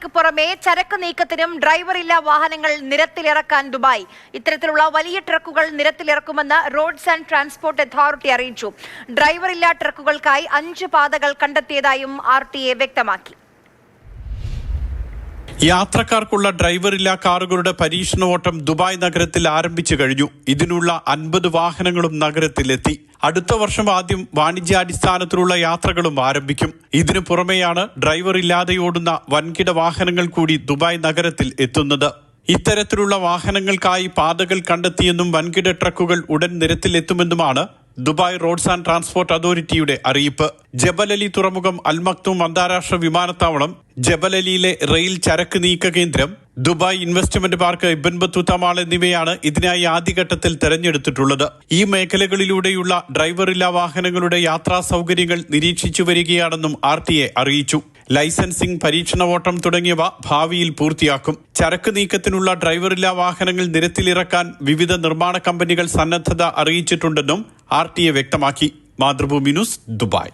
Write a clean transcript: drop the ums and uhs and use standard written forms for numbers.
വാഹനങ്ങൾക്ക് പുറമെ ചരക്ക് നീക്കത്തിനും ഡ്രൈവറില്ലാ വാഹനങ്ങൾ നിരത്തിലിറക്കാൻ ദുബായ്. ഇത്തരത്തിലുള്ള വലിയ ട്രക്കുകൾ നിരത്തിലിറക്കുമെന്ന് റോഡ്സ് ആൻഡ് ട്രാൻസ്പോർട്ട് അതോറിറ്റി അറിയിച്ചു. ഡ്രൈവറില്ലാ ട്രക്കുകൾക്കായി 5 പാതകൾ കണ്ടെത്തിയതായും RTA വ്യക്തമാക്കി. യാത്രക്കാർക്കുള്ള ഡ്രൈവറില്ലാ കാറുകളുടെ പരീക്ഷണ ഓട്ടം ദുബായ് നഗരത്തിൽ ആരംഭിച്ചു കഴിഞ്ഞു. ഇതിനുള്ള 50 വാഹനങ്ങളും നഗരത്തിലെത്തി. അടുത്ത വർഷം ആദ്യം വാണിജ്യാടിസ്ഥാനത്തിലുള്ള യാത്രകളും ആരംഭിക്കും. ഇതിനു പുറമെയാണ് ഡ്രൈവർ ഇല്ലാതെ ഓടുന്ന വൻകിട വാഹനങ്ങൾ കൂടി ദുബായ് നഗരത്തിൽ എത്തുന്നത്. ഇത്തരത്തിലുള്ള വാഹനങ്ങൾക്കായി പാതകൾ കണ്ടെത്തിയെന്നും വൻകിട ട്രക്കുകൾ ഉടൻ നിരത്തിലെത്തുമെന്നുമാണ് ദുബായ് റോഡ്സ് ആൻഡ് ട്രാൻസ്പോർട്ട് അതോറിറ്റിയുടെ അറിയിപ്പ്. ജബലലി തുറമുഖം, അൽ മക്തൂം അന്താരാഷ്ട്ര വിമാനത്താവളം, ജബലലിയിലെ റെയിൽ ചരക്ക് നീക്ക കേന്ദ്രം, Dubai investment park, ഇബ്ൻ Battuta mall എന്നിവയാണ് ഇതിനായി ആദ്യഘട്ടത്തിൽ തെരഞ്ഞെടുത്തിട്ടുള്ളത്. ഈ മേഖലകളിലൂടെയുള്ള ഡ്രൈവറില്ലാ വാഹനങ്ങളുടെ യാത്രാ സൗകര്യങ്ങൾ നിരീക്ഷിച്ചു വരികയാണെന്നും RTA അറിയിച്ചു. ലൈസൻസിംഗ്, പരീക്ഷണ ഓട്ടം തുടങ്ങിയവ ഭാവിയിൽ പൂർത്തിയാക്കും. ചരക്ക് നീക്കത്തിനുള്ള ഡ്രൈവറില്ലാ വാഹനങ്ങൾ നിരത്തിലിറക്കാൻ വിവിധ നിർമ്മാണ കമ്പനികൾ സന്നദ്ധത അറിയിച്ചിട്ടുണ്ടെന്നും RTA വ്യക്തമാക്കി. Mathrubhumi news, Dubai.